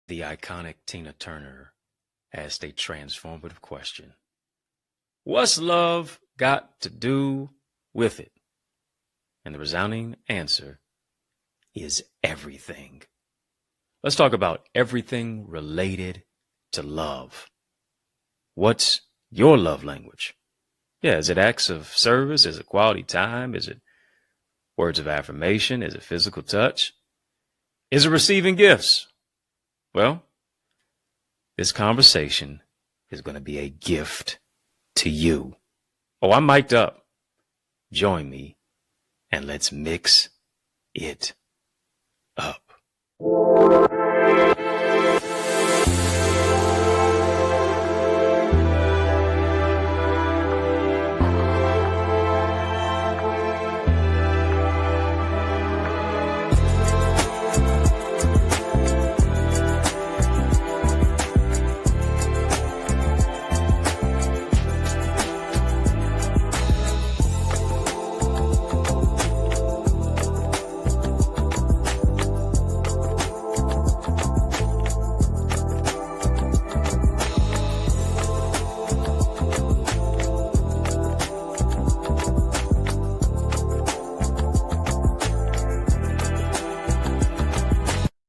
The iconic Tina Turner asked a transformative question. What's love got to do with it? And the resounding answer is everything. Let's talk about everything related to love. What's your love language? Yeah, is it acts of service? Is it quality time? Is it words of affirmation? Is it physical touch? Is it receiving gifts? Well, this conversation is going to be a gift to you. Oh, I'm mic'd up. Join me and let's mix it up.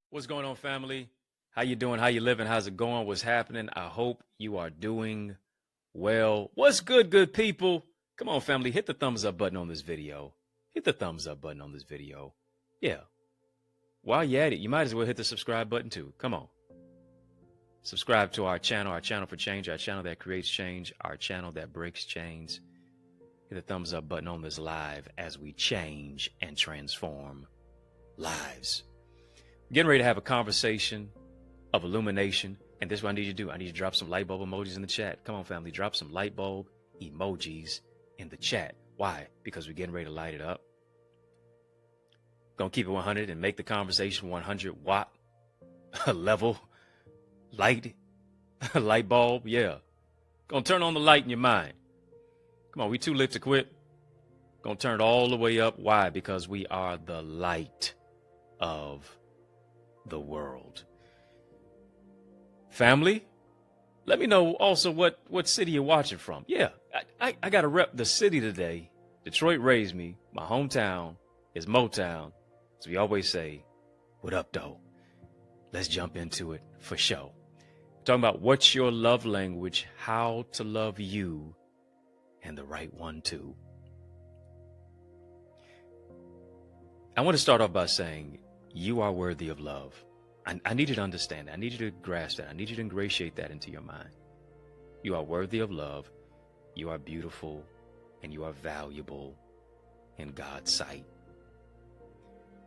What's going on, family? How you doing? How you living? How's it going? What's happening? I hope you are doing well. What's good, good people? Come on, family. Hit the thumbs up button on this video. Hit the thumbs up button on this video. Yeah. While you're at it, you might as well hit the subscribe button too. Come on. Subscribe to our channel for change, our channel that creates change, our channel that breaks chains. Hit the thumbs up button on this live as we change and transform lives. Getting ready to have a conversation of illumination. And this is what I need you to do. I need you to drop some light bulb emojis in the chat. Come on, family. Drop some light bulb emojis in the chat. Why? Because we're getting ready to light it up. Gonna keep it 100 and make the conversation 100 watt level light bulb. Yeah. Gonna turn on the light in your mind. Come on. We too lit to quit. Gonna turn it all the way up. Why? Because we are the light of the world. Family, let me know also what city you're watching from. Yeah, I got to rep the city today. Detroit raised me. My hometown is Motown. So we always say, what up, though? Let's jump into it for show. Talking about what's your love language, how to love you, and the right one, too. I want to start off by saying, you are worthy of love. I need you to understand that. I need you to grasp that. I need you to ingratiate that into your mind. You are worthy of love. You are beautiful and you are valuable in God's sight.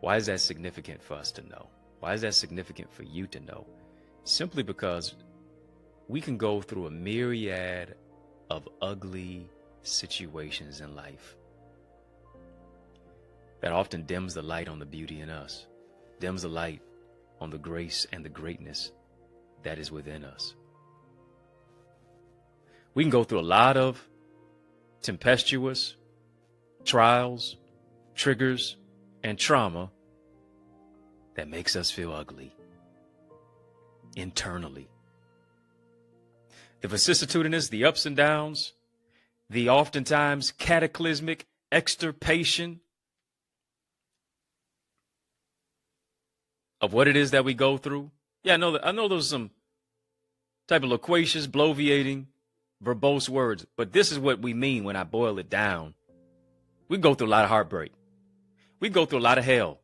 Why is that significant for us to know? Why is that significant for you to know? Simply because we can go through a myriad of ugly situations in life that often dims the light on the beauty in us. Dims the light on the grace and the greatness that is within us. We can go through a lot of tempestuous trials, triggers, and trauma that makes us feel ugly internally. The vicissitudinous, the ups and downs, the oftentimes cataclysmic extirpation of what it is that we go through. Yeah, I know those some type of loquacious, bloviating, verbose words, but this is what we mean when I boil it down. We go through a lot of heartbreak. We go through a lot of hell.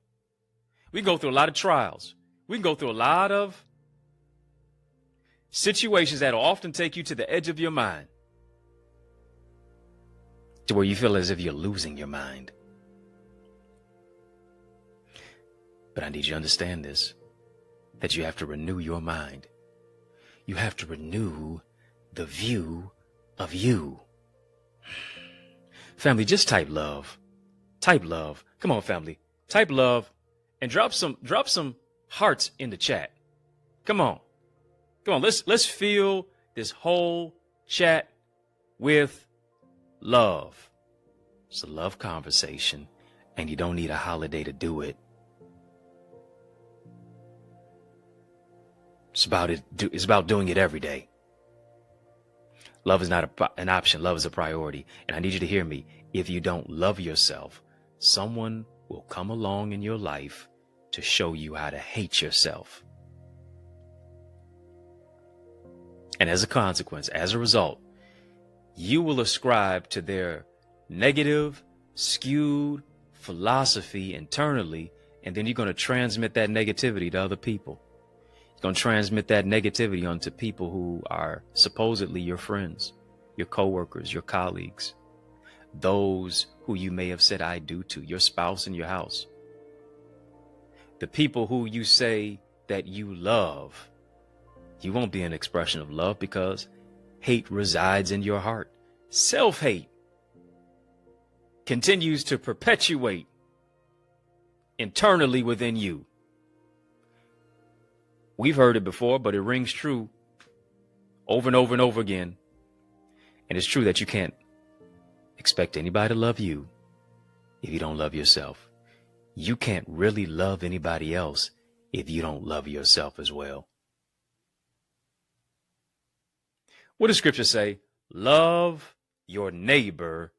We go through a lot of trials. We go through a lot of situations that will often take you to the edge of your mind, to where you feel as if you're losing your mind. But I need you to understand this, that you have to renew your mind. You have to renew the view of you. Family, just type love. Type love. Come on, family. Type love and drop some hearts in the chat. Come on. Come on. Let's fill this whole chat with love. It's a love conversation, and you don't need a holiday to do it. It's about doing it every day. Love is not an option. Love is a priority. And I need you to hear me. If you don't love yourself, someone will come along in your life to show you how to hate yourself. And as a consequence, as a result, you will ascribe to their negative, skewed philosophy internally, and then you're going to transmit that negativity to other people. You're going to transmit that negativity onto people who are supposedly your friends, your coworkers, your colleagues, those who you may have said I do to, your spouse in your house. The people who you say that you love, you won't be an expression of love because hate resides in your heart. Self-hate continues to perpetuate internally within you. We've heard it before, but it rings true over and over and over again. And it's true that you can't expect anybody to love you if you don't love yourself. You can't really love anybody else if you don't love yourself as well. What does scripture say? Love your neighbor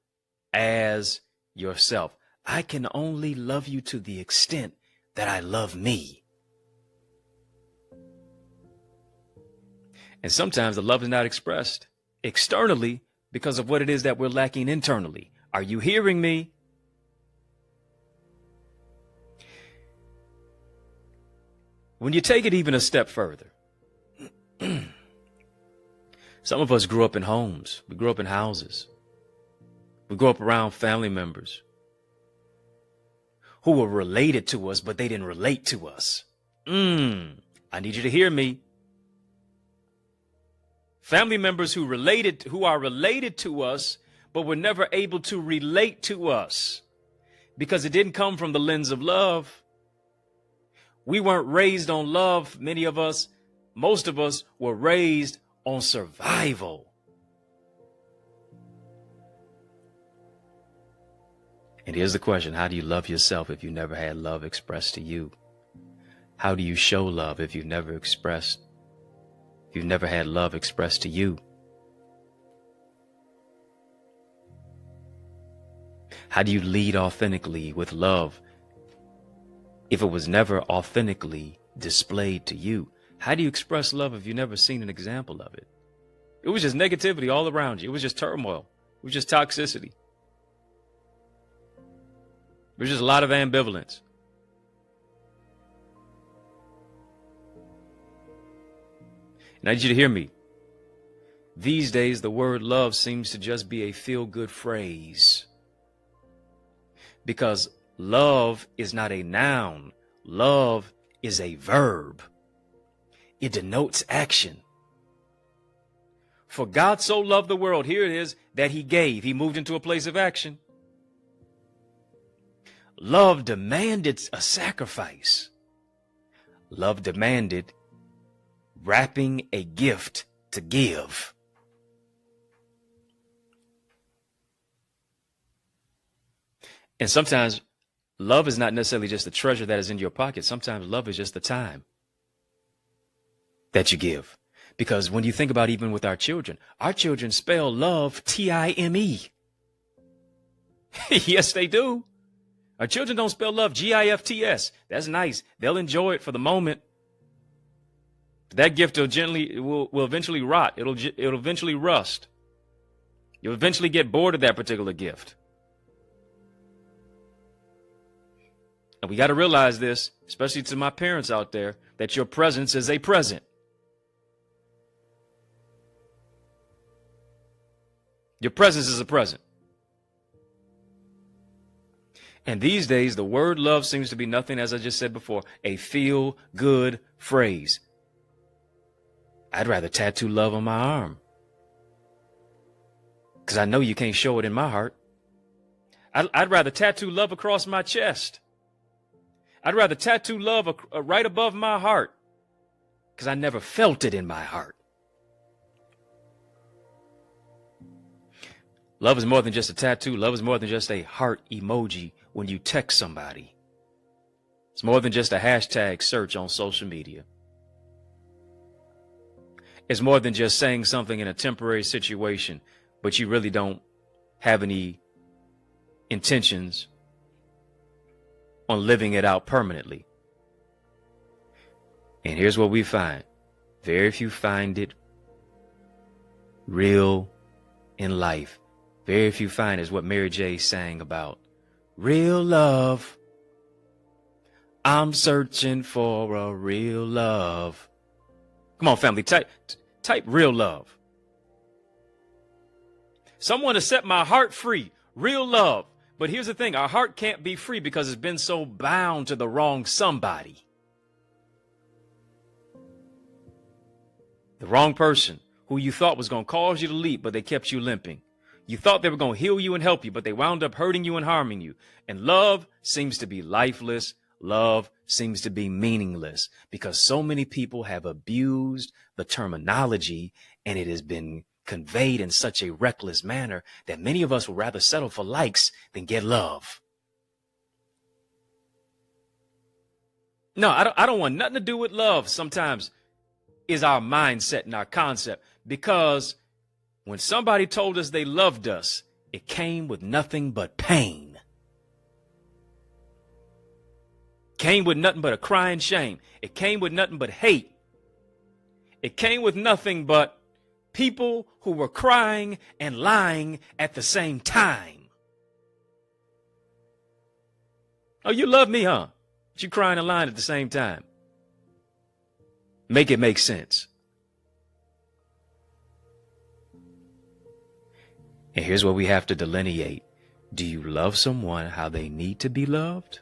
as yourself. I can only love you to the extent that I love me. And sometimes the love is not expressed externally because of what it is that we're lacking internally. Are you hearing me? When you take it even a step further, some of us grew up in homes. We grew up in houses. We grew up around family members who were related to us, but they didn't relate to us. I need you to hear me. Family members who are related to us, but were never able to relate to us because it didn't come from the lens of love. We weren't raised on love. Many of us, most of us were raised on survival. And here's the question. How do you love yourself if you never had love expressed to you? How do you show love if you've never had love expressed to you? How do you lead authentically with love if it was never authentically displayed to you? How do you express love if you've never seen an example of it? It was just negativity all around you. It was just turmoil. It was just toxicity. There's just a lot of ambivalence. And I need you to hear me. These days, the word love seems to just be a feel-good phrase. Because love is not a noun. Love is a verb. It denotes action. For God so loved the world, here it is, that he gave. He moved into a place of action. Love demanded a sacrifice. Love demanded wrapping a gift to give. And sometimes love is not necessarily just the treasure that is in your pocket. Sometimes love is just the time that you give. Because when you think about even with our children spell love T-I-M-E. Yes, they do. Our children don't spell love G-I-F-T-S. That's nice. They'll enjoy it for the moment. That gift will eventually rot. It'll eventually rust. You'll eventually get bored of that particular gift. And we got to realize this, especially to my parents out there, that your presence is a present. Your presence is a present. And these days, the word love seems to be nothing, as I just said before, a feel-good phrase. I'd rather tattoo love on my arm, because I know you can't show it in my heart. I'd rather tattoo love across my chest. I'd rather tattoo love right above my heart, because I never felt it in my heart. Love is more than just a tattoo. Love is more than just a heart emoji when you text somebody. It's more than just a hashtag search on social media. is more than just saying something in a temporary situation, but you really don't have any intentions on living it out permanently. And here's what we find. Very few find it real in life. Very few find is what Mary J sang about. Real love. I'm searching for a real love. Come on, family, type real love. Someone to set my heart free. Real love. But here's the thing. Our heart can't be free because it's been so bound to the wrong somebody. The wrong person who you thought was going to cause you to leap, but they kept you limping. You thought they were going to heal you and help you, but they wound up hurting you and harming you. And love seems to be lifeless. Love seems to be meaningless because so many people have abused the terminology, and it has been conveyed in such a reckless manner that many of us would rather settle for likes than get love. No, I don't want nothing to do with love. Sometimes is our mindset and our concept, because when somebody told us they loved us, it came with nothing but pain. Came with nothing but a crying shame. It came with nothing but hate. It came with nothing but people who were crying and lying at the same time. Oh, you love me, huh? But you crying and lying at the same time. Make it make sense. And here's what we have to delineate. Do you love someone how they need to be loved?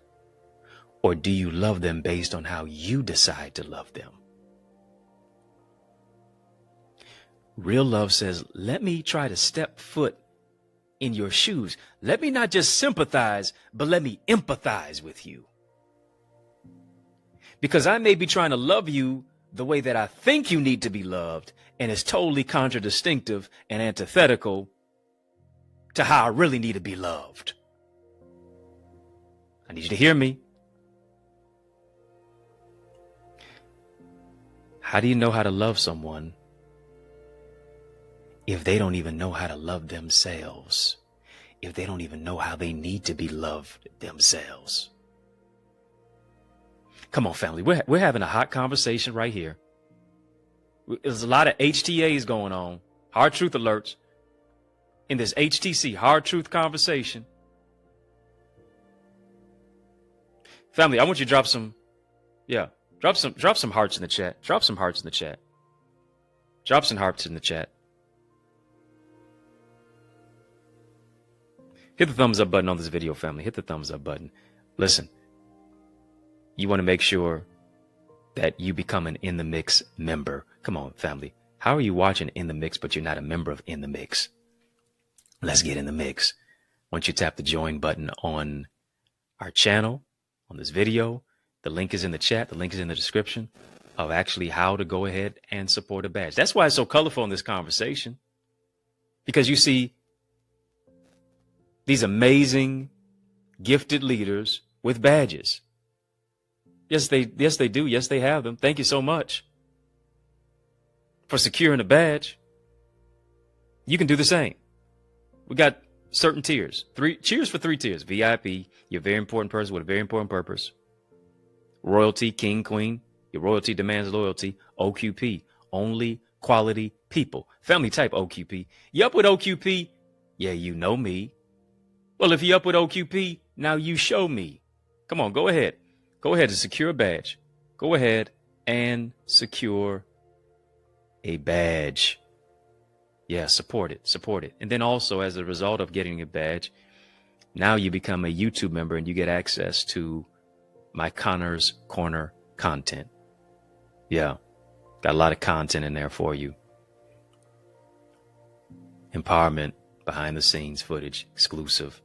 Or do you love them based on how you decide to love them? Real love says, let me try to step foot in your shoes. Let me not just sympathize, but let me empathize with you. Because I may be trying to love you the way that I think you need to be loved, and it's totally contradistinct and antithetical to how I really need to be loved. I need you to hear me. How do you know how to love someone if they don't even know how to love themselves? If they don't even know how they need to be loved themselves? Come on, family. We're having a hot conversation right here. There's a lot of HTAs going on, hard truth alerts, in this HTC, hard truth conversation. Family, I want you to drop some hearts in the chat. Drop some hearts in the chat. Drop some hearts in the chat. Hit the thumbs up button on this video, family. Hit the thumbs up button. Listen, you want to make sure that you become an In the Mix member. Come on, family. How are you watching In the Mix, but you're not a member of In the Mix? Let's get in the mix. Once you tap the join button on our channel, on this video, the link is in the chat. The link is in the description of actually how to go ahead and support a badge. That's why it's so colorful in this conversation, because you see these amazing, gifted leaders with badges. Yes, they do. Yes, they have them. Thank you so much for securing a badge. You can do the same. We got certain tiers. Cheers for 3 tiers. VIP, you're a very important person with a very important purpose. Royalty, king, queen. Your royalty demands loyalty. OQP, only quality people. Family, type OQP. You up with OQP? Yeah, you know me. Well, if you up with OQP, now you show me. Come on, go ahead. Go ahead and secure a badge. Go ahead and secure a badge. Yeah, support it. Support it. And then also, as a result of getting a badge, now you become a YouTube member and you get access to my Connor's Corner content. Yeah, got a lot of content in there for you. Empowerment, behind the scenes footage, exclusive.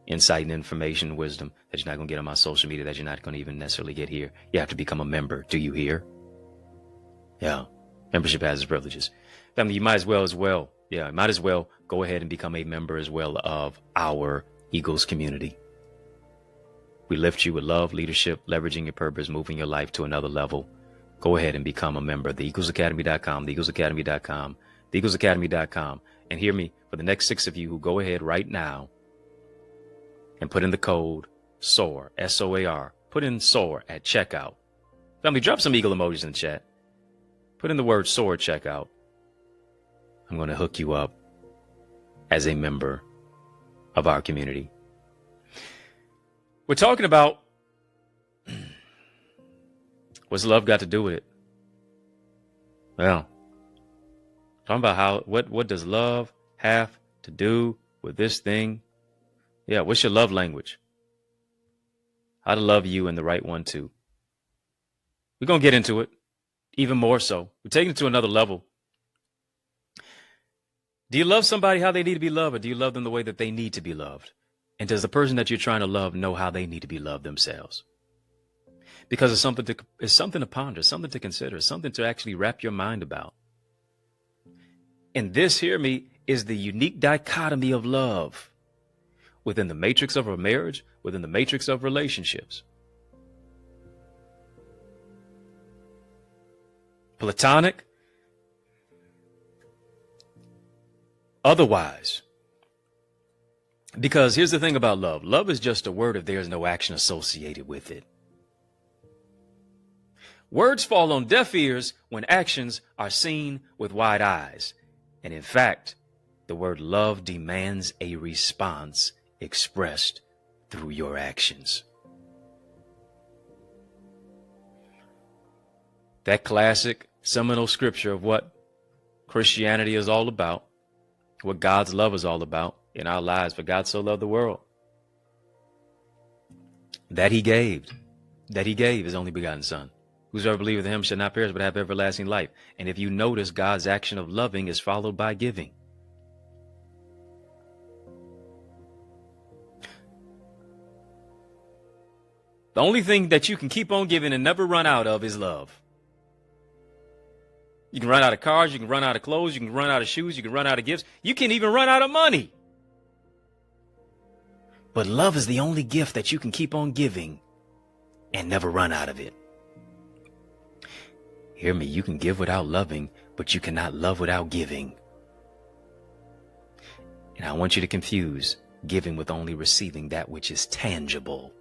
Insight and information, wisdom that you're not going to get on my social media, that you're not going to even necessarily get here. You have to become a member. Do you hear? Yeah. Membership has its privileges. Family, you might as well. Yeah, might as well go ahead and become a member as well of our Eagles community. We lift you with love, leadership, leveraging your purpose, moving your life to another level. go ahead and become a member. TheEaglesAcademy.com, TheEaglesAcademy.com, TheEaglesAcademy.com. And hear me, for the next 6 of you who go ahead right now and put in the code SOAR, SOAR. Put in SOAR at checkout. Family, drop some eagle emojis in the chat. Put in the word SOAR at checkout. I'm going to hook you up as a member of our community. We're talking about what's love got to do with it? Well, talking about what does love have to do with this thing? Yeah, what's your love language? How to love you and the right one too. We're going to get into it even more so. We're taking it to another level. Do you love somebody how they need to be loved, or do you love them the way that they need to be loved? And does the person that you're trying to love know how they need to be loved themselves? Because it's something to ponder, something to consider, something to actually wrap your mind about. And this, hear me, is the unique dichotomy of love within the matrix of a marriage, within the matrix of relationships. Platonic, otherwise. Because here's the thing about love. Love is just a word if there's no action associated with it. Words fall on deaf ears when actions are seen with wide eyes. And in fact, the word love demands a response expressed through your actions. That classic seminal scripture of what Christianity is all about, what God's love is all about in our lives. For God so loved the world that he gave his only begotten son. Whosoever believeth in him shall not perish but have everlasting life. And if you notice, God's action of loving is followed by giving. The only thing that you can keep on giving and never run out of is love. You can run out of cars, you can run out of clothes, you can run out of shoes, you can run out of gifts. You can even run out of money. But love is the only gift that you can keep on giving and never run out of it. Hear me, you can give without loving, but you cannot love without giving. And I want you to confuse giving with only receiving that which is tangible.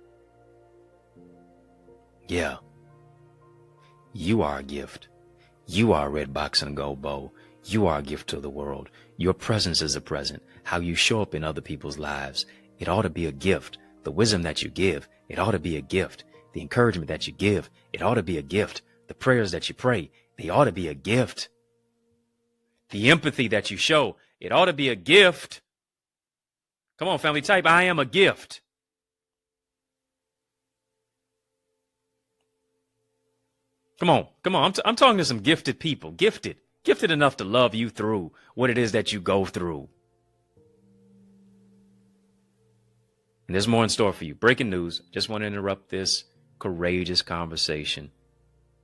Yeah. You are a gift. You are a red box and a gold bow. You are a gift to the world. Your presence is a present. How you show up in other people's lives, it ought to be a gift. The wisdom that you give, it ought to be a gift. The encouragement that you give, it ought to be a gift. The prayers that you pray, they ought to be a gift. The empathy that you show, it ought to be a gift. Come on, family, type, I am a gift. Come on. I'm talking to some gifted people, gifted enough to love you through what it is that you go through. And there's more in store for you. Breaking news. Just want to interrupt this courageous conversation.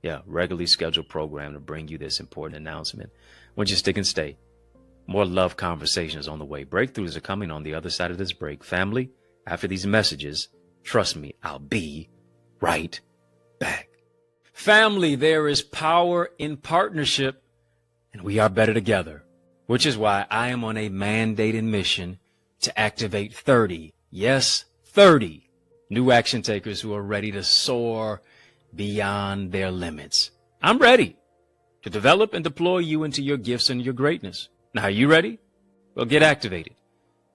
Yeah, regularly scheduled program to bring you this important announcement. Won't you stick and stay? More love conversations on the way. Breakthroughs are coming on the other side of this break. Family, after these messages, trust me, I'll be right back. Family, there is power in partnership, and we are better together, which is why I am on a mandated mission to activate 30, yes, 30 new action takers who are ready to soar beyond their limits. I'm ready to develop and deploy you into your gifts and your greatness. Now, are you ready? Well, get activated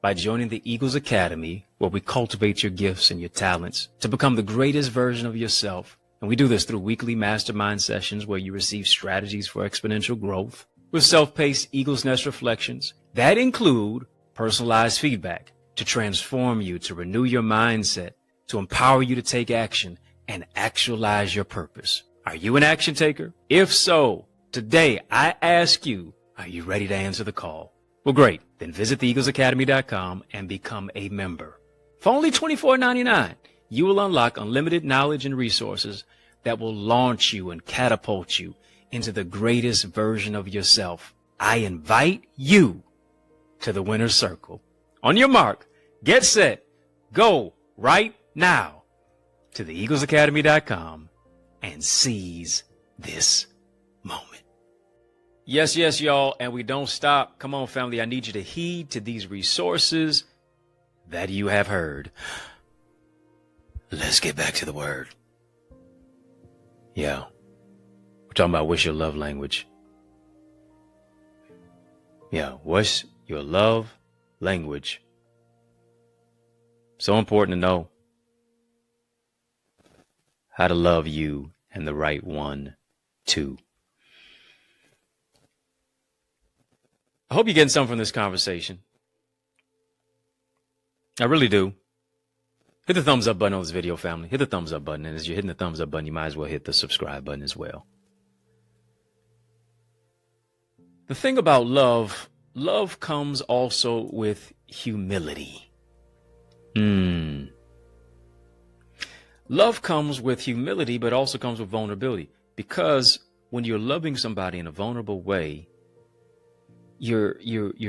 by joining the Eagles Academy, where we cultivate your gifts and your talents to become the greatest version of yourself. And we do this through weekly mastermind sessions where you receive strategies for exponential growth with self-paced Eagles Nest reflections that include personalized feedback to transform you, to renew your mindset, to empower you to take action and actualize your purpose. Are you an action taker? If so, today I ask you, are you ready to answer the call? Well, great. Then visit theeaglesacademy.com and become a member. For only $24.99, you will unlock unlimited knowledge and resources that will launch you and catapult you into the greatest version of yourself. I invite you to the winner's circle. On your mark, get set, go right now to theeaglesacademy.com and seize this moment. Yes, yes, y'all. And we don't stop. Come on, family. I need you to heed to these resources that you have heard. Let's get back to the word. Yeah. We're talking about what's your love language. Yeah. What's your love language? So important to know how to love you and the right one too. I hope you're getting something from this conversation. I really do. Hit the thumbs up button on this video, family. Hit the thumbs up button. And as you're hitting the thumbs up button, you might as well hit the subscribe button as well. The thing about love, love comes also with humility. Love comes with humility, but also comes with vulnerability. Because when you're loving somebody in a vulnerable way, you're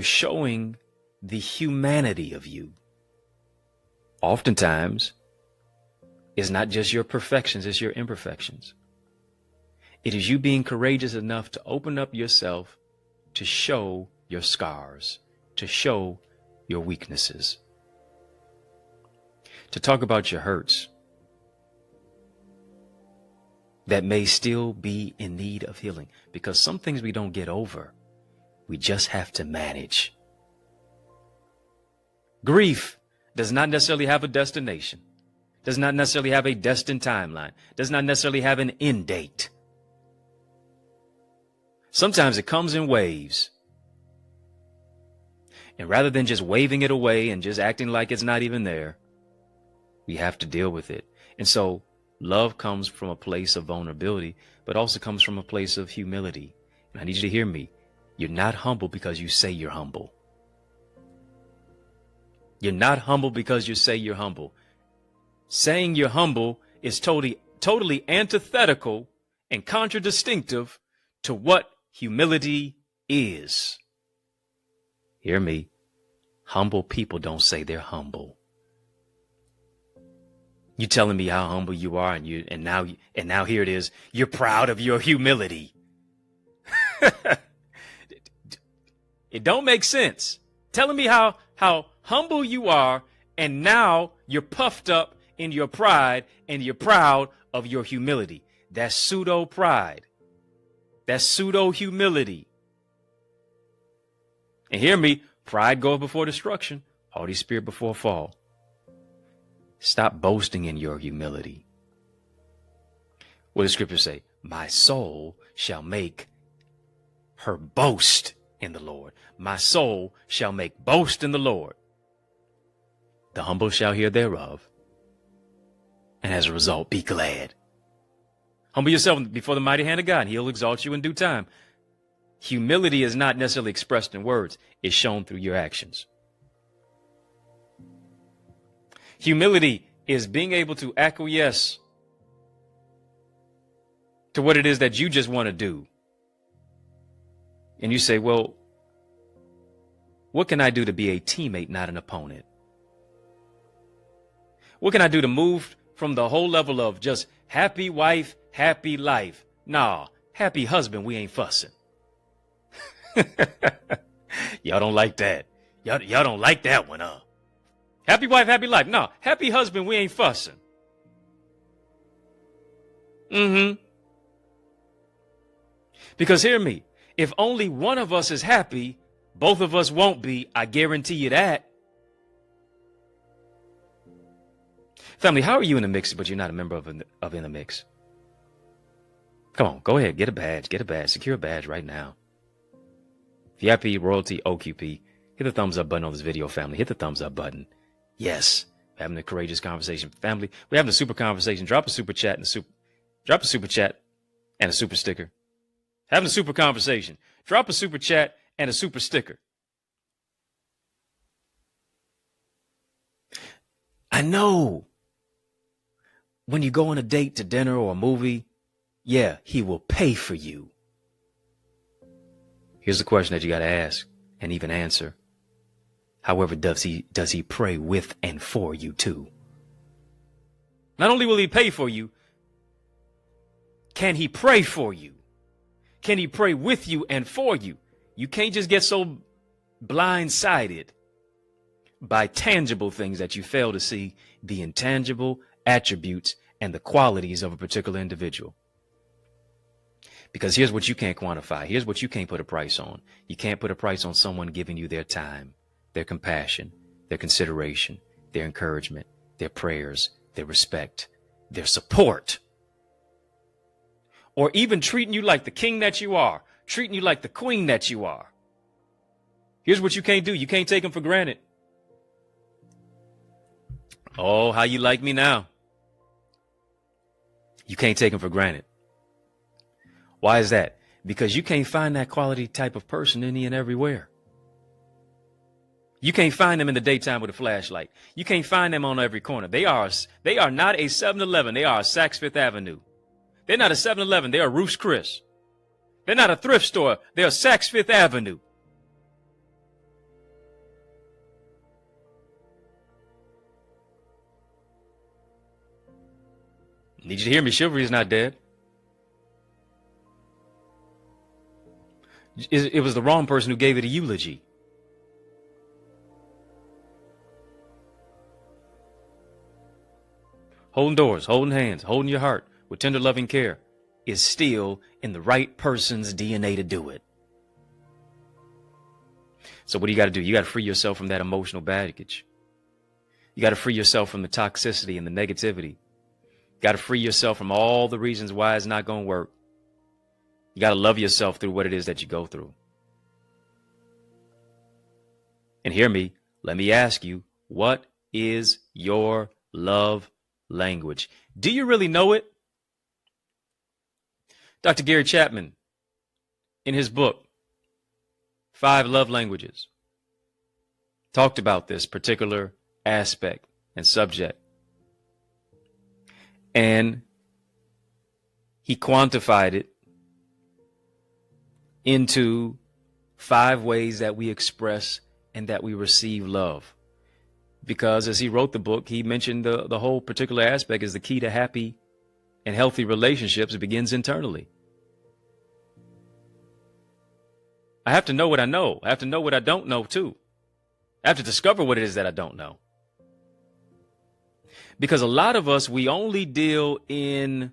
showing the humanity of you. Oftentimes, it's not just your perfections, it's your imperfections. It is you being courageous enough to open up yourself to show your scars, to show your weaknesses, to talk about your hurts that may still be in need of healing. Because some things we don't get over, we just have to manage. Grief does not necessarily have a destination, does not necessarily have a destined timeline, does not necessarily have an end date. Sometimes it comes in waves. And rather than just waving it away and just acting like it's not even there, we have to deal with it. And so love comes from a place of vulnerability, but also comes from a place of humility. And I need you to hear me. You're not humble because you say you're humble. You're not humble because you say you're humble. Saying you're humble is totally antithetical and contradistinctive to what humility is. Hear me. Humble people don't say they're humble. You telling me how humble you are, and now here it is. You're proud of your humility. It don't make sense. Telling me how humble you are, and now you're puffed up in your pride and you're proud of your humility. That's pseudo pride. That's pseudo humility. And hear me, pride goeth before destruction, haughty spirit before fall. Stop boasting in your humility. What does scripture say? My soul shall make her boast in the Lord. My soul shall make boast in the Lord. The humble shall hear thereof, and as a result, be glad. Humble yourself before the mighty hand of God, and he'll exalt you in due time. Humility is not necessarily expressed in words. It's shown through your actions. Humility is being able to acquiesce to what it is that you just want to do. And you say, well, what can I do to be a teammate, not an opponent? What can I do to move from the whole level of just happy wife, happy life? Nah, happy husband, we ain't fussing. Y'all don't like that. Y'all don't like that one, huh? Happy wife, happy life. No, happy husband, we ain't fussing. Because hear me, if only one of us is happy, both of us won't be. I guarantee you that. Family, how are you in the mix, but you're not a member of In the Mix? Come on, go ahead, get a badge, secure a badge right now. VIP, Royalty, OQP, hit the thumbs up button on this video, family. Hit the thumbs up button. Yes, we're having a courageous conversation, family. We're having a super conversation. Drop a super chat and a super sticker. Having a super conversation. Drop a super chat and a super sticker. I know. When you go on a date to dinner or a movie, yeah, he will pay for you. Here's the question that you got to ask and even answer. However, does he pray with and for you too? Not only will he pay for you, Can he pray for you? Can he pray with you and for you? You can't just get so blindsided by tangible things that you fail to see the intangible attributes and the qualities of a particular individual. Because here's what you can't quantify. Here's what you can't put a price on. You can't put a price on someone giving you their time, their compassion, their consideration, their encouragement, their prayers, their respect, their support, or even treating you like the king that you are, treating you like the queen that you are. Here's what you can't do. You can't take them for granted. Oh, how you like me now? You can't take them for granted. Why is that? Because you can't find that quality type of person any and everywhere. You can't find them in the daytime with a flashlight. You can't find them on every corner. They are not a 7-Eleven. They are a Saks Fifth Avenue. They're not a 7-Eleven. They are Ruth's Chris. They're not a thrift store. They're Saks Fifth Avenue. Need you to hear me. Chivalry is not dead. It was the wrong person who gave it a eulogy. Holding doors, holding hands, holding your heart with tender loving care is still in the right person's DNA to do it. So what do you got to do? You got to free yourself from that emotional baggage. You got to free yourself from the toxicity and the negativity. You got to free yourself from all the reasons why it's not going to work. You got to love yourself through what it is that you go through. And hear me, let me ask you, what is your love language? Do you really know it? Dr. Gary Chapman, in his book, 5 Love Languages, talked about this particular aspect and subject. And he quantified it into 5 ways that we express and that we receive love. Because as he wrote the book, he mentioned the whole particular aspect is the key to happy and healthy relationships. It begins internally. I have to know what I know. I have to know what I don't know too. I have to discover what it is that I don't know. Because a lot of us, we only deal in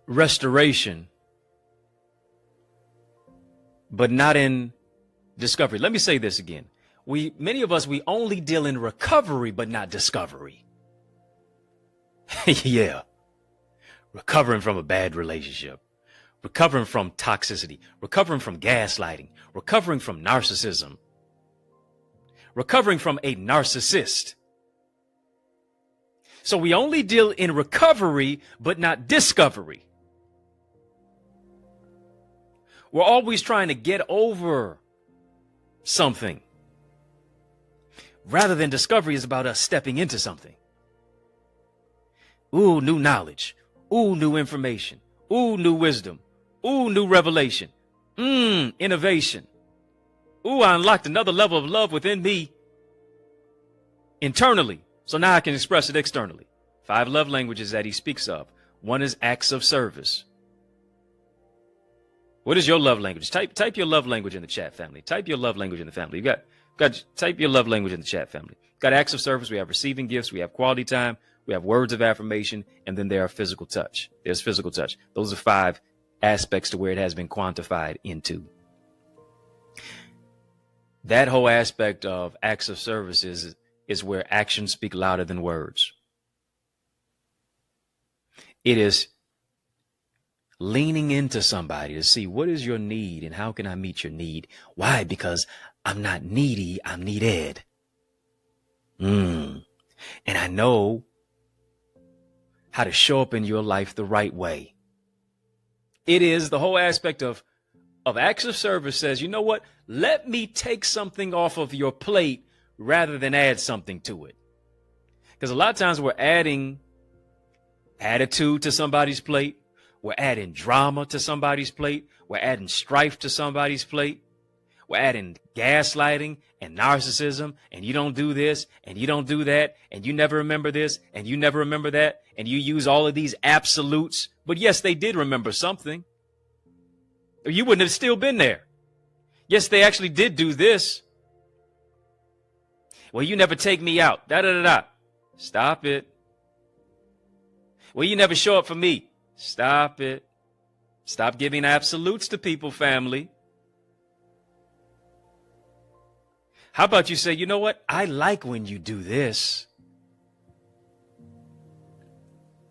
restoration, but not in discovery. Let me say this again. Many of us, we only deal in recovery, but not discovery. Yeah. Recovering from a bad relationship, recovering from toxicity, recovering from gaslighting, recovering from narcissism, recovering from a narcissist. So we only deal in recovery, but not discovery. We're always trying to get over something, rather than discovery is about us stepping into something. Ooh, new knowledge. Ooh, new information. Ooh, new wisdom. Ooh, new revelation. Innovation. Ooh, I unlocked another level of love within me internally. So now I can express it externally. 5 love languages that he speaks of. One is acts of service. What is your love language? Type your love language in the chat, family. Type your love language in the family. You got type your love language in the chat, family. Got acts of service. We have receiving gifts. We have quality time. We have words of affirmation. And then there are physical touch. There's physical touch. Those are 5 aspects to where it has been quantified into. That whole aspect of acts of service is where actions speak louder than words. It is leaning into somebody to see what is your need and how can I meet your need. Why? Because I'm not needy, I'm needed. And I know how to show up in your life the right way. It is the whole aspect of acts of service says, you know what? Let me take something off of your plate rather than add something to it. Because a lot of times we're adding attitude to somebody's plate. We're adding drama to somebody's plate. We're adding strife to somebody's plate. We're adding gaslighting and narcissism, and you don't do this, and you don't do that, and you never remember this, and you never remember that, and you use all of these absolutes. But yes, they did remember something, or you wouldn't have still been there. Yes, they actually did do this. Well, you never take me out. Da da da da. Stop it. Well, you never show up for me. Stop it. Stop giving absolutes to people, family. How about you say, you know what? I like when you do this.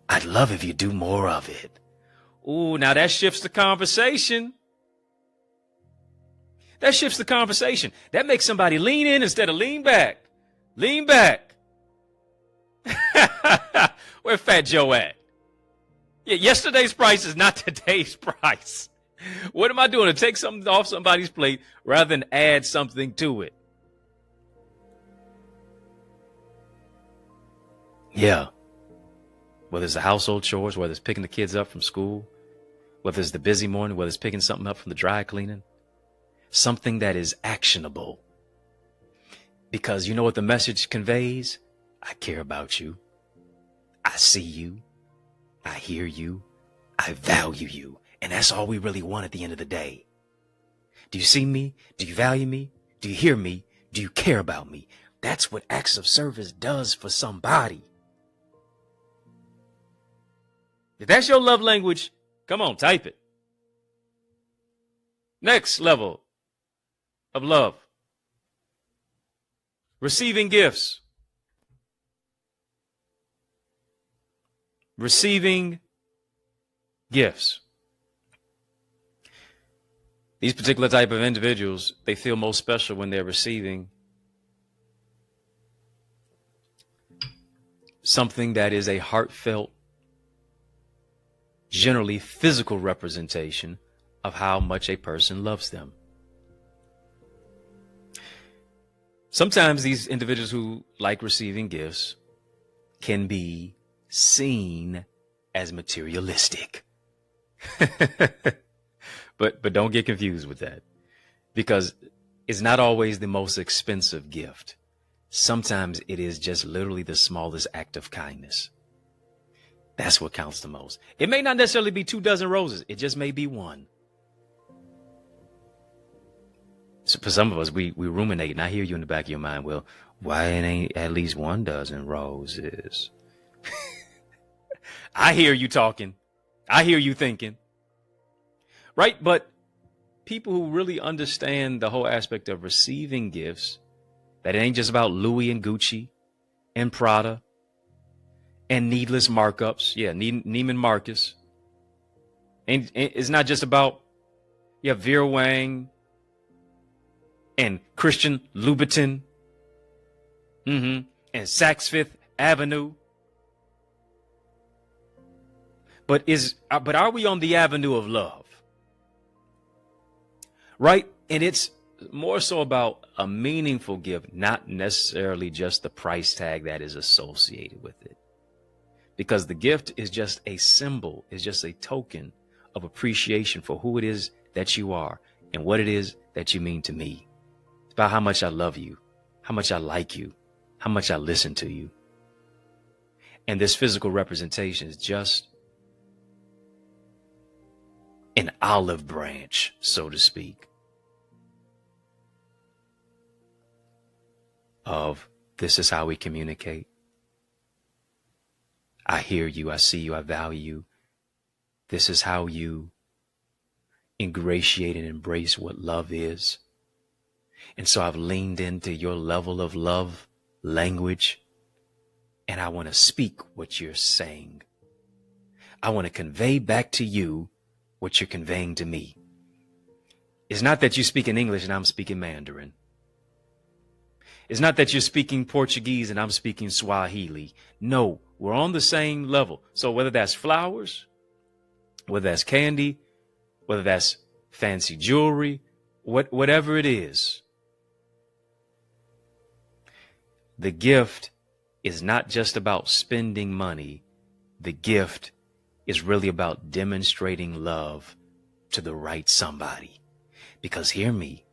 I'd love if you do more of it. Ooh, now that shifts the conversation. That shifts the conversation. That makes somebody lean in instead of lean back. Lean back. Where Fat Joe at? Yeah, yesterday's price is not today's price. What am I doing to take something off somebody's plate rather than add something to it? Yeah. Whether it's the household chores, whether it's picking the kids up from school, whether it's the busy morning, whether it's picking something up from the dry cleaning, something that is actionable. Because you know what the message conveys? I care about you. I see you. I hear you. I value you. And that's all we really want at the end of the day. Do you see me? Do you value me? Do you hear me? Do you care about me? That's what acts of service does for somebody. If that's your love language, come on, type it. Next level of love. Receiving gifts. Receiving gifts. These particular type of individuals, they feel most special when they're receiving something that is a heartfelt, generally physical representation of how much a person loves them. Sometimes these individuals who like receiving gifts can be seen as materialistic. But don't get confused with that, because it's not always the most expensive gift. Sometimes it is just literally the smallest act of kindness. That's what counts the most. It may not necessarily be 24 roses. It just may be one. So for some of us, we ruminate, and I hear you in the back of your mind. Well, why it ain't at least 12 roses? I hear you talking. I hear you thinking. Right? But people who really understand the whole aspect of receiving gifts, that it ain't just about Louis and Gucci and Prada and needless markups. Yeah, Neiman Marcus. And it's not just about, Vera Wang and Christian Louboutin, and Saks Fifth Avenue. But are we on the avenue of love? Right? And it's more so about a meaningful gift, not necessarily just the price tag that is associated with it. Because the gift is just a symbol, is just a token of appreciation for who it is that you are and what it is that you mean to me. It's about how much I love you, how much I like you, how much I listen to you. And this physical representation is just an olive branch, so to speak, of this is how we communicate. I hear you, I see you, I value you. This is how you ingratiate and embrace what love is. And so I've leaned into your level of love language, and I want to speak what you're saying. I want to convey back to you what you're conveying to me. It's not that you speak in English and I'm speaking Mandarin. It's not that you're speaking Portuguese and I'm speaking Swahili. No, we're on the same level. So whether that's flowers, whether that's candy, whether that's fancy jewelry, whatever it is, the gift is not just about spending money. The gift is really about demonstrating love to the right somebody. Because hear me,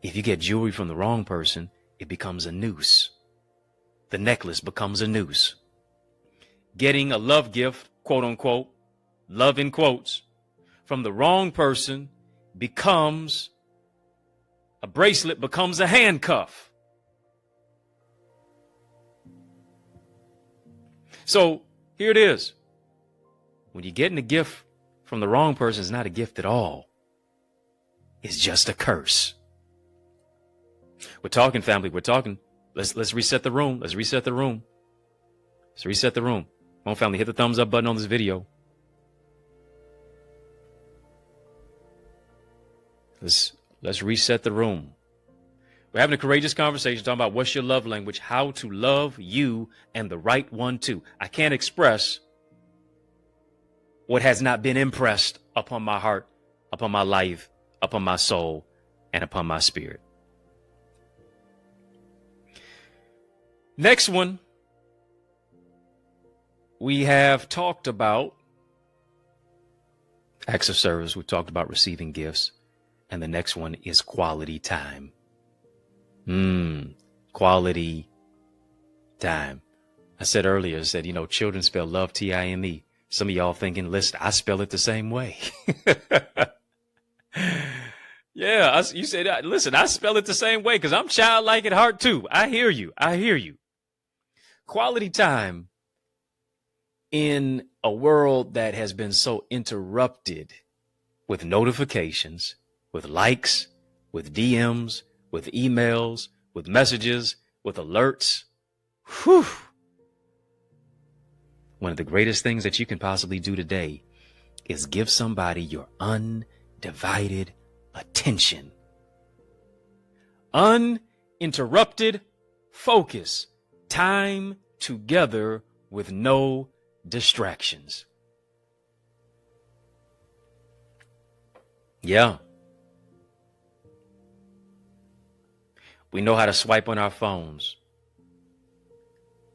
If you get jewelry from the wrong person, it becomes a noose. The necklace becomes a noose. Getting a love gift, quote unquote, love in quotes, from the wrong person becomes a bracelet, becomes a handcuff. So here it is. When you're getting a gift from the wrong person, it's not a gift at all. It's just a curse. We're talking, family. We're talking. Let's reset the room. Let's reset the room. Let's reset the room. Come on, family. Hit the thumbs up button on this video. Let's reset the room. We're having a courageous conversation talking about what's your love language, how to love you and the right one too. I can't express what has not been impressed upon my heart, upon my life, upon my soul, and upon my spirit. Next one, we have talked about acts of service. We talked about receiving gifts. And the next one is quality time. Quality time. I said earlier, children spell love T-I-M-E. Some of y'all thinking, listen, I spell it the same way. Yeah, you said, listen, I spell it the same way because I'm childlike at heart too. I hear you. I hear you. Quality time in a world that has been so interrupted with notifications, with likes, with DMs, with emails, with messages, with alerts. Whew. One of the greatest things that you can possibly do today is give somebody your undivided attention. Uninterrupted focus. Time together with no distractions. Yeah. We know how to swipe on our phones,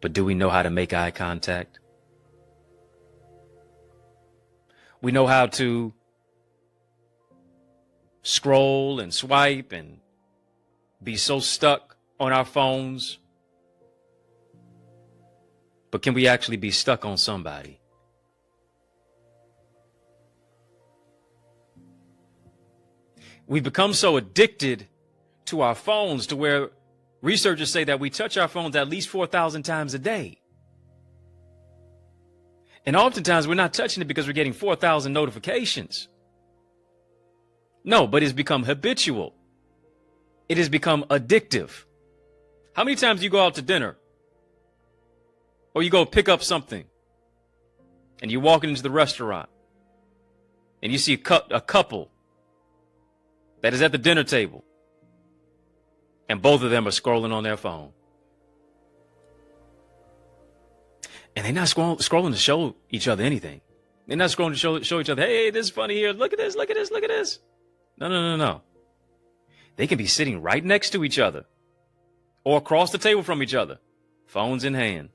but do we know how to make eye contact? We know how to scroll and swipe and be so stuck on our phones, but can we actually be stuck on somebody? We've become so addicted to our phones to where researchers say that we touch our phones at least 4,000 times a day. And oftentimes we're not touching it because we're getting 4,000 notifications. No, but it's become habitual. It has become addictive. How many times do you go out to dinner or you go pick up something and you're walking into the restaurant and you see a couple that is at the dinner table and both of them are scrolling on their phone? And they're not scrolling to show each other anything. They're not scrolling to show each other, hey, this is funny here. Look at this, look at this, look at this. No. They can be sitting right next to each other or across the table from each other, phones in hand.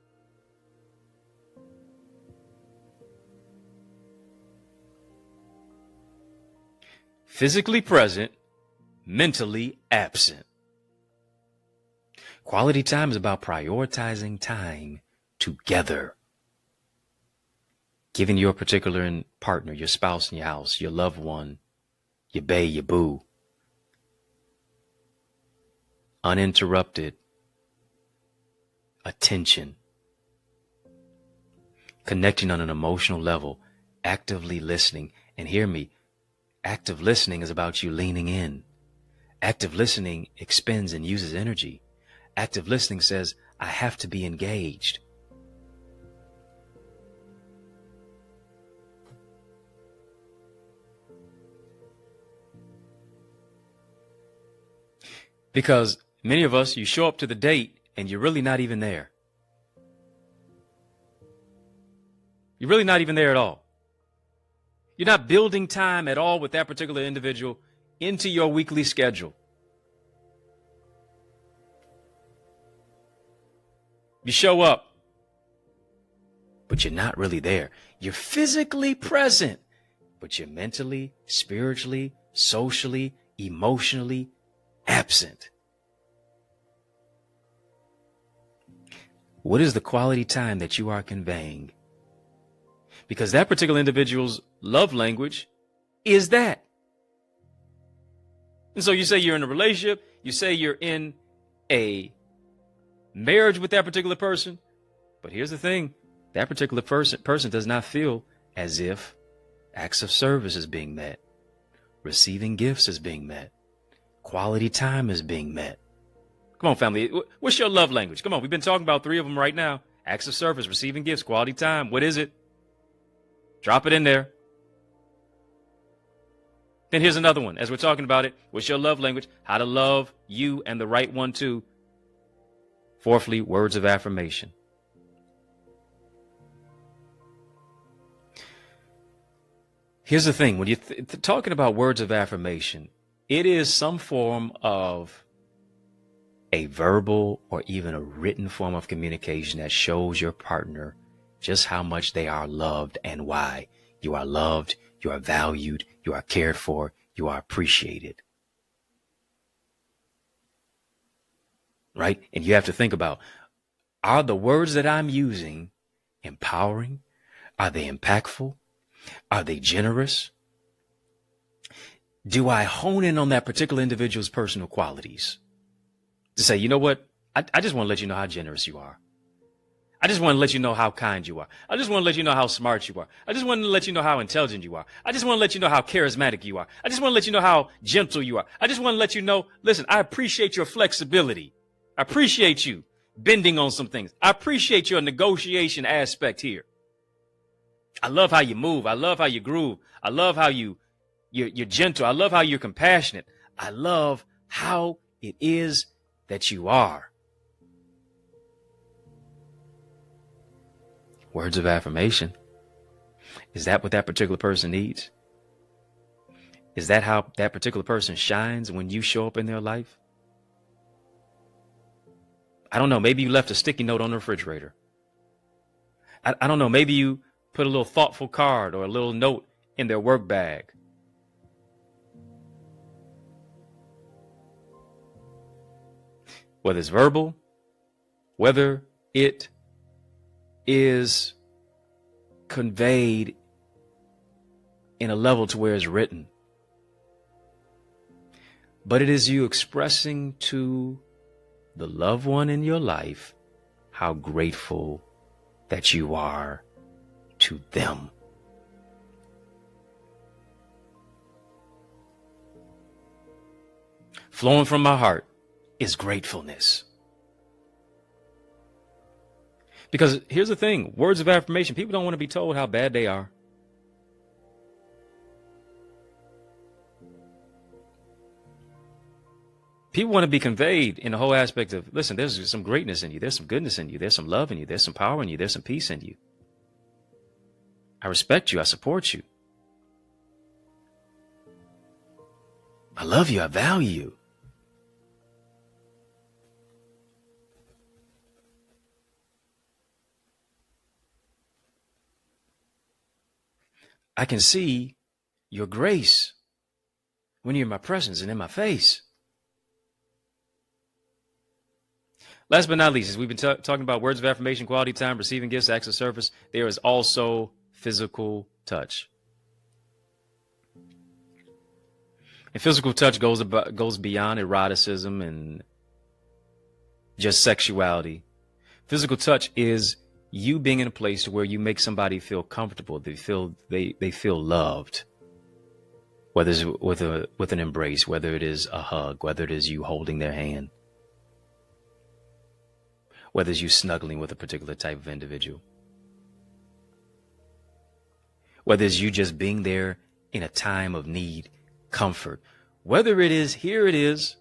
Physically present, mentally absent. Quality time is about prioritizing time together. Giving your particular partner, your spouse in your house, your loved one, your bae, your boo, uninterrupted attention. Connecting on an emotional level, actively listening. And hear me, active listening is about you leaning in. Active listening expends and uses energy. Active listening says, I have to be engaged. Because many of us, you show up to the date and you're really not even there. You're really not even there at all. You're not building time at all with that particular individual into your weekly schedule. You show up, but you're not really there. You're physically present, but you're mentally, spiritually, socially, emotionally absent? What is the quality time that you are conveying? Because that particular individual's love language is that. And so you say you're in a relationship, you say you're in a marriage with that particular person, but here's the thing, that particular person does not feel as if acts of service is being met, receiving gifts is being met, quality time is being met. Come on, family, what's your love language? Come on, we've been talking about 3 of them right now. Acts of service, receiving gifts, quality time. What is it? Drop it in there. Then here's another one. As we're talking about it, what's your love language? How to love you and the right one too. Fourthly, words of affirmation. Here's the thing. When you're talking about words of affirmation, it is some form of a verbal or even a written form of communication that shows your partner just how much they are loved and why. You are loved, you are valued, you are cared for, you are appreciated. Right? And you have to think about, are the words that I'm using empowering? Are they impactful? Are they generous? Do I hone in on that particular individual's personal qualities? To say, you know what? I just want to let you know how generous you are. I just want to let you know how kind you are. I just want to let you know how smart you are. I just want to let you know how intelligent you are. I just want to let you know how charismatic you are. I just want to let you know how gentle you are. I just want to let you know, listen, I appreciate your flexibility. I appreciate you bending on some things. I appreciate your negotiation aspect here. I love how you move. I love how you groove. I love how you're gentle. I love how you're compassionate. I love how it is that you are. Words of affirmation. Is that what that particular person needs? Is that how that particular person shines when you show up in their life? I don't know. Maybe you left a sticky note on the refrigerator. I don't know. Maybe you put a little thoughtful card or a little note in their work bag. Whether it's verbal, whether it is conveyed in a level to where it's written. But it is you expressing to the loved one in your life how grateful that you are to them. Flowing from my heart is gratefulness. Because here's the thing, words of affirmation, people don't want to be told how bad they are. People want to be conveyed in the whole aspect of, listen, there's some greatness in you. There's some goodness in you. There's some love in you. There's some power in you. There's some peace in you. I respect you. I support you. I love you. I value you. I can see your grace when you're in my presence and in my face. Last but not least, as we've been talking about words of affirmation, quality time, receiving gifts, acts of service, there is also physical touch. And physical touch goes beyond eroticism and just sexuality. Physical touch is you being in a place where you make somebody feel comfortable. They feel loved. Whether it's with an embrace, whether it is a hug, whether it is you holding their hand, whether it's you snuggling with a particular type of individual, whether it's you just being there in a time of need, comfort, whether it is, here it is,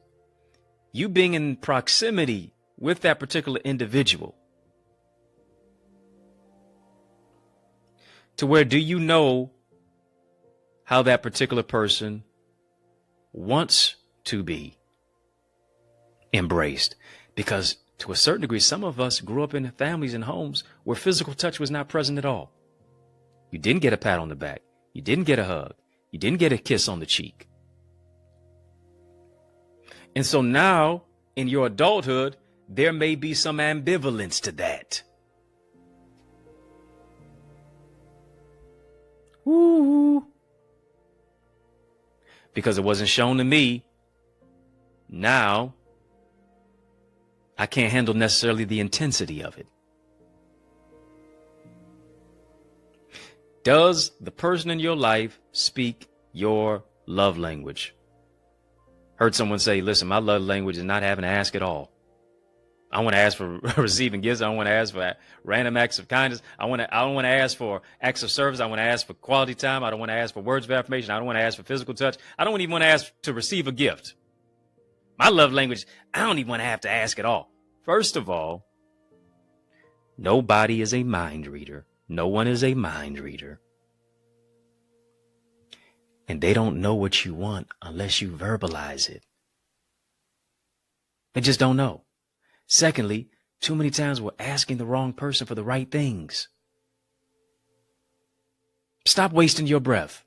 you being in proximity with that particular individual. To where do you know how that particular person wants to be embraced? Because to a certain degree, some of us grew up in families and homes where physical touch was not present at all. You didn't get a pat on the back. You didn't get a hug. You didn't get a kiss on the cheek. And so now in your adulthood, there may be some ambivalence to that. Ooh. Because it wasn't shown to me. Now, I can't handle necessarily the intensity of it. Does the person in your life speak your love language? Heard someone say, listen, my love language is not having to ask at all. I want to ask for receiving gifts. I don't want to ask for random acts of kindness. I don't want to ask for acts of service. I want to ask for quality time. I don't want to ask for words of affirmation. I don't want to ask for physical touch. I don't even want to ask to receive a gift. My love language, I don't even want to have to ask at all. First of all, nobody is a mind reader. No one is a mind reader. And they don't know what you want unless you verbalize it. They just don't know. Secondly, too many times we're asking the wrong person for the right things. Stop wasting your breath.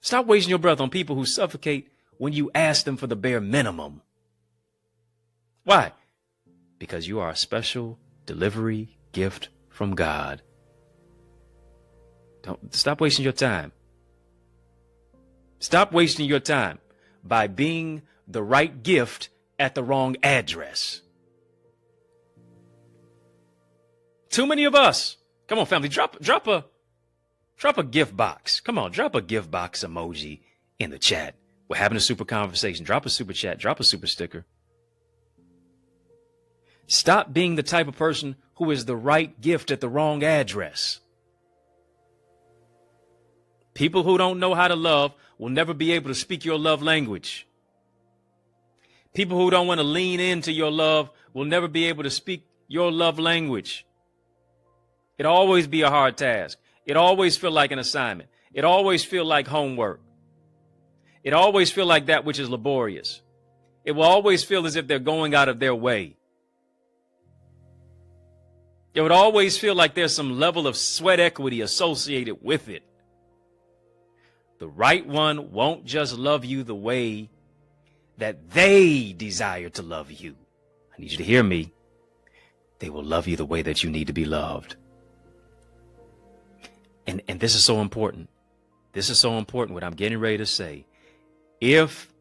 Stop wasting your breath on people who suffocate when you ask them for the bare minimum. Why? Because you are a special delivery gift from God. Don't stop wasting your time. Stop wasting your time by being the right gift at the wrong address. Too many of us. Come on, family, drop a gift box. Come on, drop a gift box emoji in the chat. We're having a super conversation. Drop a super chat, drop a super sticker. Stop being the type of person who is the right gift at the wrong address. People who don't know how to love will never be able to speak your love language. People who don't want to lean into your love will never be able to speak your love language. It'll always be a hard task. It always feel like an assignment. It always feel like homework. It always feel like that which is laborious. It will always feel as if they're going out of their way. It would always feel like there's some level of sweat equity associated with it. The right one won't just love you the way that they desire to love you. I need you to hear me. They will love you the way that you need to be loved. And this is so important. This is so important, what I'm getting ready to say. If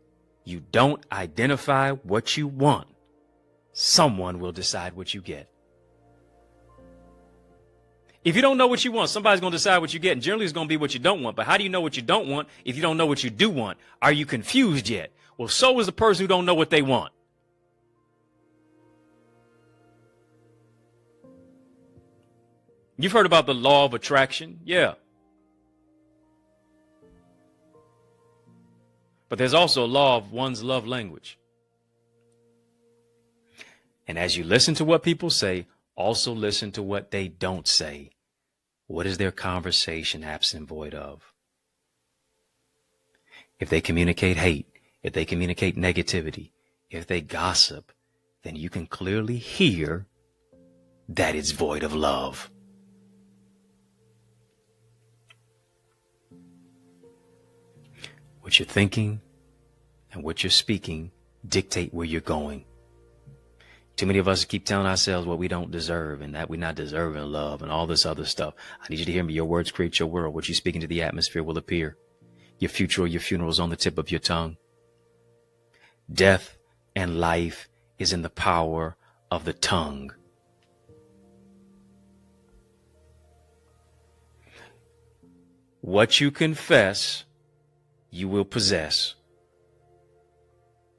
you don't identify what you want, someone will decide what you get. If you don't know what you want, somebody's going to decide what you get. And generally it's going to be what you don't want. But how do you know what you don't want if you don't know what you do want? Are you confused yet? Well, so is the person who don't know what they want. You've heard about the law of attraction? Yeah. But there's also a law of one's love language. And as you listen to what people say, also listen to what they don't say. What is their conversation absent void of? If they communicate hate, if they communicate negativity, if they gossip, then you can clearly hear that it's void of love. What you're thinking and what you're speaking dictate where you're going. Too many of us keep telling ourselves what we don't deserve and that we're not deserving love and all this other stuff. I need you to hear me. Your words create your world. What you speak into the atmosphere will appear. Your future or your funeral is on the tip of your tongue. Death and life is in the power of the tongue. What you confess, you will possess.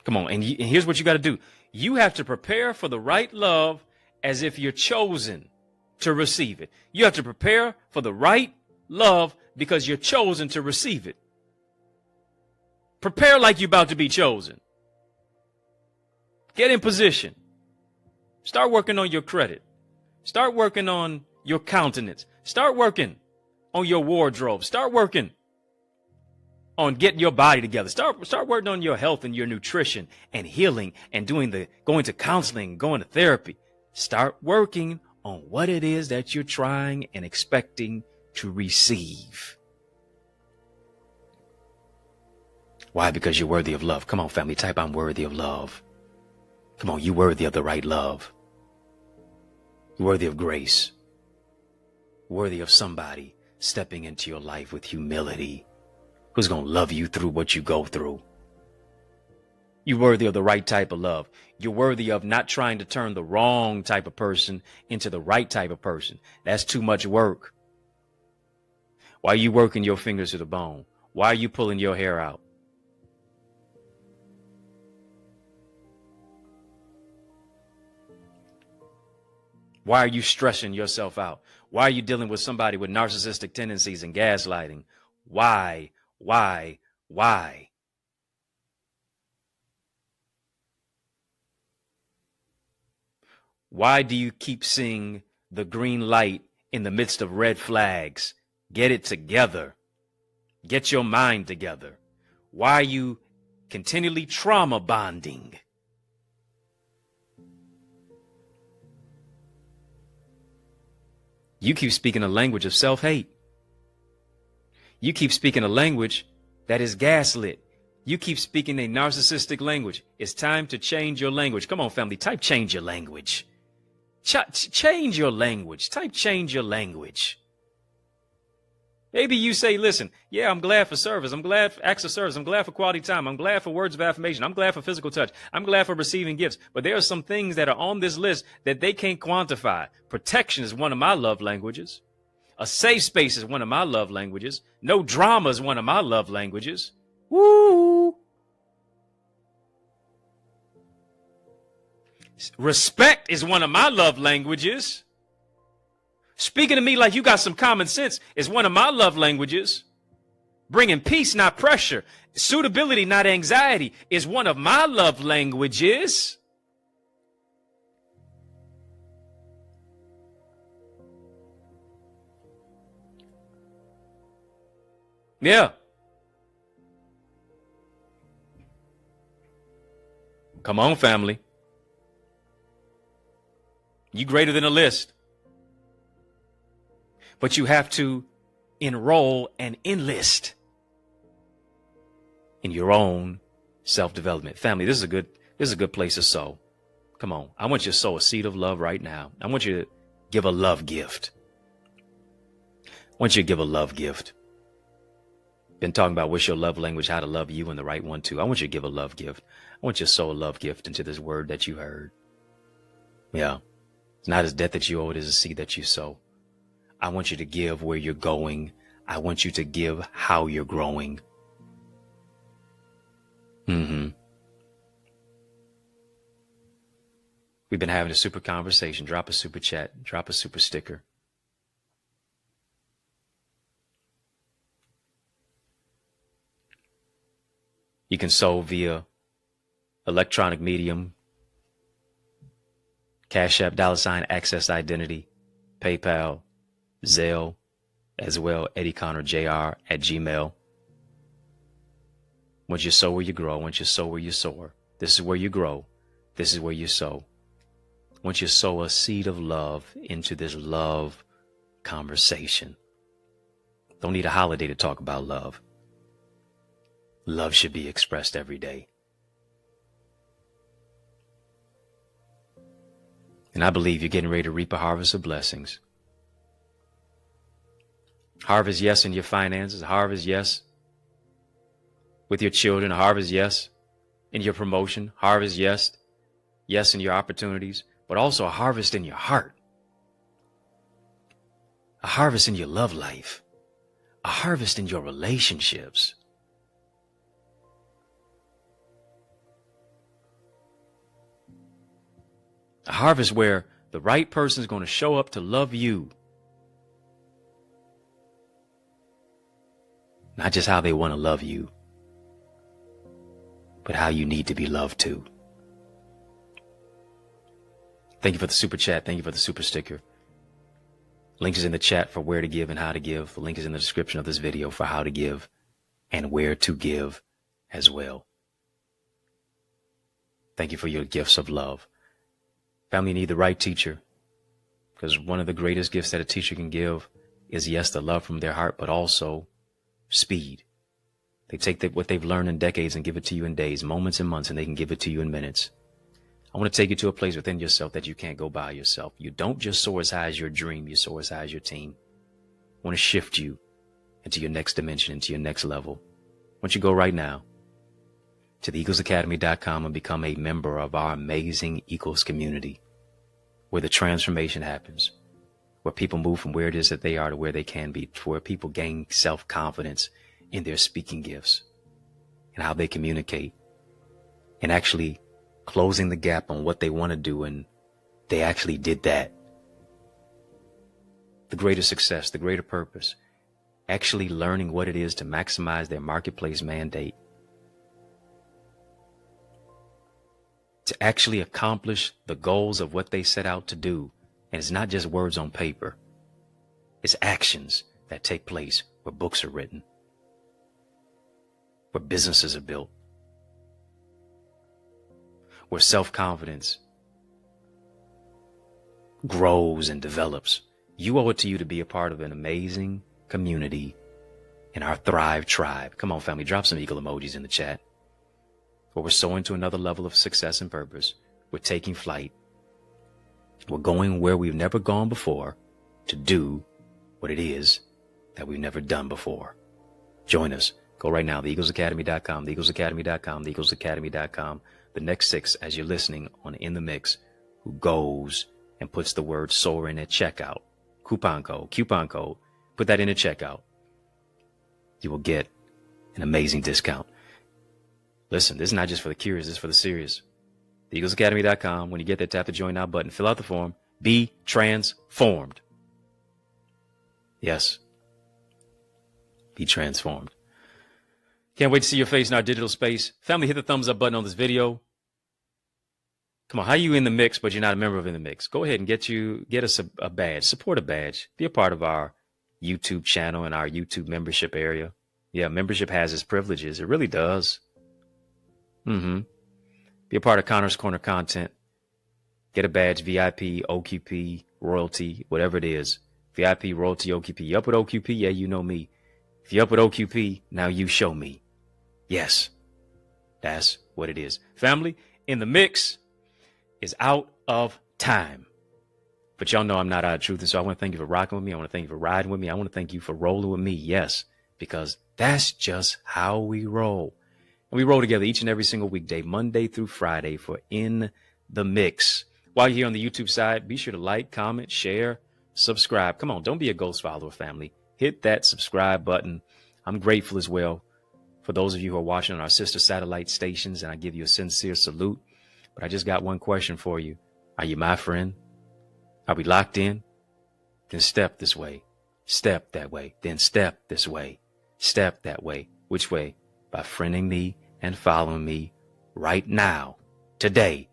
Come on. And here's what you got to do. You have to prepare for the right love as if you're chosen to receive it. You have to prepare for the right love because you're chosen to receive it. Prepare like you're about to be chosen. Get in position. Start working on your credit. Start working on your countenance. Start working on your wardrobe. Start working on getting your body together. Start working on your health and your nutrition and healing and going to counseling, going to therapy. Start working on what it is that you're trying and expecting to receive. Why? Because you're worthy of love. Come on, family, type I'm worthy of love. Come on, you're worthy of the right love. You're worthy of grace. Worthy of somebody stepping into your life with humility, who's going to love you through what you go through. You're worthy of the right type of love. You're worthy of not trying to turn the wrong type of person into the right type of person. That's too much work. Why are you working your fingers to the bone? Why are you pulling your hair out? Why are you stressing yourself out? Why are you dealing with somebody with narcissistic tendencies and gaslighting? Why? Why? Why do you keep seeing the green light in the midst of red flags? Get it together. Get your mind together. Why are you continually trauma bonding? You keep speaking a language of self-hate. You keep speaking a language that is gaslit. You keep speaking a narcissistic language. It's time to change your language. Come on, family, type change your language. Change your language. Type change your language. Maybe you say, listen, yeah, I'm glad for service. I'm glad for acts of service. I'm glad for quality time. I'm glad for words of affirmation. I'm glad for physical touch. I'm glad for receiving gifts. But there are some things that are on this list that they can't quantify. Protection is one of my love languages. A safe space is one of my love languages. No drama is one of my love languages. Woo! Respect is one of my love languages. Speaking to me like you got some common sense is one of my love languages. Bringing peace, not pressure. Suitability, not anxiety, is one of my love languages. Yeah. Come on, family. You greater than a list. But you have to enroll and enlist in your own self-development. Family, this is a good place to sow. Come on. I want you to sow a seed of love right now. I want you to give a love gift. I want you to give a love gift. Been talking about what's your love language, how to love you, and the right one too. I want you to give a love gift. I want you to sow a love gift into this word that you heard. Yeah. It's not as debt that you owe, it is a seed that you sow. I want you to give where you're going. I want you to give how you're growing. We've been having a super conversation. Drop a super chat. Drop a super sticker. You can sow via electronic medium, Cash App, $ Access Identity, PayPal, Zelle, as well, EddieConnorJr at Gmail. Once you sow where you grow, once you sow where you soar, this is where you grow, this is where you sow. Once you sow a seed of love into this love conversation. Don't need a holiday to talk about love. Love should be expressed every day. And I believe you're getting ready to reap a harvest of blessings. Harvest, yes, in your finances. Harvest, yes, with your children. Harvest, yes, in your promotion. Harvest, yes, yes, in your opportunities. But also a harvest in your heart. A harvest in your love life. A harvest in your relationships. A harvest where the right person is going to show up to love you. Not just how they want to love you, but how you need to be loved too. Thank you for the super chat. Thank you for the super sticker. Link is in the chat for where to give and how to give. The link is in the description of this video for how to give and where to give as well. Thank you for your gifts of love. Family, need the right teacher, because one of the greatest gifts that a teacher can give is, yes, the love from their heart, but also speed. They take what they've learned in decades and give it to you in days, moments and months, and they can give it to you in minutes. I want to take you to a place within yourself that you can't go by yourself. You don't just soar as high as your dream. You soar as high as your team. I want to shift you into your next dimension, into your next level. I want you to go right now to theeaglesacademy.com and become a member of our amazing Eagles community, where the transformation happens, where people move from where it is that they are to where they can be, to where people gain self-confidence in their speaking gifts and how they communicate, and actually closing the gap on what they want to do, and they actually did that. The greater success, the greater purpose, actually learning what it is to maximize their marketplace mandate, to actually accomplish the goals of what they set out to do. And it's not just words on paper. It's actions that take place where books are written, where businesses are built, where self-confidence grows and develops. You owe it to you to be a part of an amazing community in our Thrive Tribe. Come on, family, drop some eagle emojis in the chat. Where we're soaring to another level of success and purpose. We're taking flight. We're going where we've never gone before to do what it is that we've never done before. Join us. Go right now, theeaglesacademy.com, theeaglesacademy.com, theeaglesacademy.com. The next 6, as you're listening on In the Mix, who goes and puts the word SOAR in at checkout. Coupon code. Put that in at checkout. You will get an amazing discount. Listen, this is not just for the curious, this is for the serious. TheEaglesAcademy.com. When you get there, tap the Join Now button. Fill out the form. Be transformed. Yes. Be transformed. Can't wait to see your face in our digital space. Family, hit the thumbs up button on this video. Come on, how are you in the mix, but you're not a member of In the Mix? Go ahead and get us a badge. Support a badge. Be a part of our YouTube channel and our YouTube membership area. Yeah, membership has its privileges. It really does. Be a part of Connor's Corner content. Get a badge, VIP, OQP, royalty, whatever it is. VIP, royalty, OQP. You up with OQP? Yeah, you know me. If you up with OQP, now you show me. Yes, that's what it is. Family, In the Mix is out of time. But y'all know I'm not out of truth. And so I want to thank you for rocking with me. I want to thank you for riding with me. I want to thank you for rolling with me. Yes, because that's just how we roll. And we roll together each and every single weekday, Monday through Friday, for In the Mix. While you're here on the YouTube side, be sure to like, comment, share, subscribe. Come on, don't be a ghost follower, family. Hit that subscribe button. I'm grateful as well for those of you who are watching on our sister satellite stations, and I give you a sincere salute. But I just got one question for you. Are you my friend? Are we locked in? Then step this way. Step that way. Then step this way. Step that way. Which way? By friending me and following me right now, today.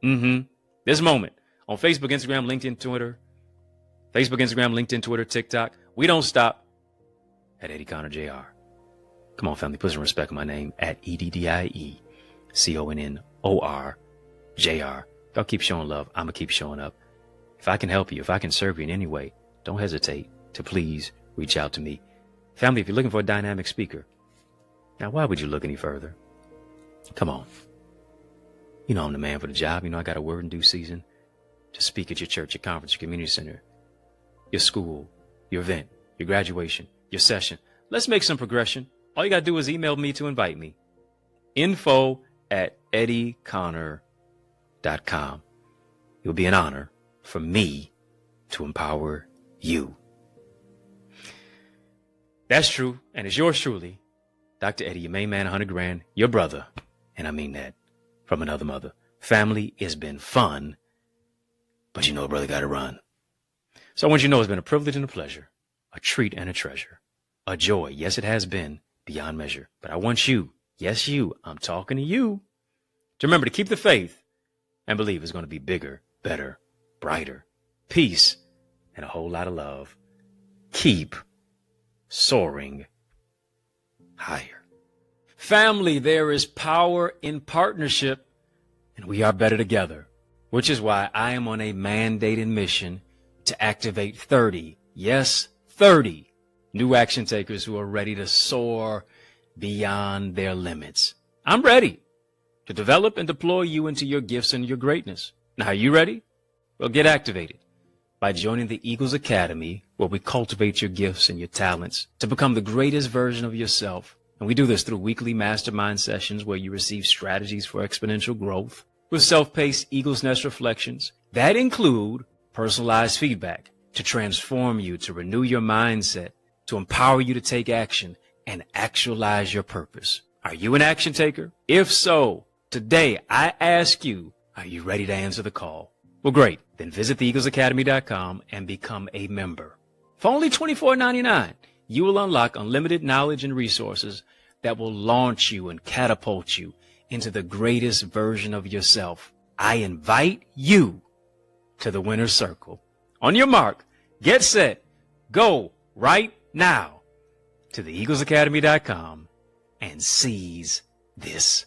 This moment on Facebook, Instagram, LinkedIn, Twitter. Facebook, Instagram, LinkedIn, Twitter, TikTok. We don't stop at EddieConnorJr. Come on, family, put some respect on my name at EddieConnorJr. Y'all keep showing love. I'm going to keep showing up. If I can help you, if I can serve you in any way, don't hesitate to please reach out to me. Family, if you're looking for a dynamic speaker, now why would you look any further? Come on. You know I'm the man for the job. You know I got a word in due season to speak at your church, your conference, your community center, your school, your event, your graduation, your session. Let's make some progression. All you got to do is email me to invite me. info@EddieConnor.com. It will be an honor for me to empower you. That's true, and it's yours truly, Dr. Eddie, your main man, 100 grand, your brother, and I mean that, from another mother. Family, it's been fun, but you know a brother got to run. So I want you to know it's been a privilege and a pleasure, a treat and a treasure, a joy. Yes, it has been beyond measure, but I want you, yes, you, I'm talking to you, to remember to keep the faith and believe it's going to be bigger, better, brighter, peace, and a whole lot of love. Keep soaring higher. Family, there is power in partnership, and we are better together, which is why I am on a mandated mission to activate 30, yes, 30 new action takers who are ready to soar beyond their limits. I'm ready to develop and deploy you into your gifts and your greatness. Now, are you ready? Well, get activated by joining the Eagles Academy, where we cultivate your gifts and your talents to become the greatest version of yourself. And we do this through weekly mastermind sessions where you receive strategies for exponential growth with self-paced Eagles Nest reflections that include personalized feedback to transform you, to renew your mindset, to empower you to take action and actualize your purpose. Are you an action taker? If so, today I ask you, are you ready to answer the call? Well, great. Then visit theeaglesacademy.com and become a member. For only $24.99, you will unlock unlimited knowledge and resources that will launch you and catapult you into the greatest version of yourself. I invite you to the winner's circle. On your mark, get set, go right now to theeaglesacademy.com and seize this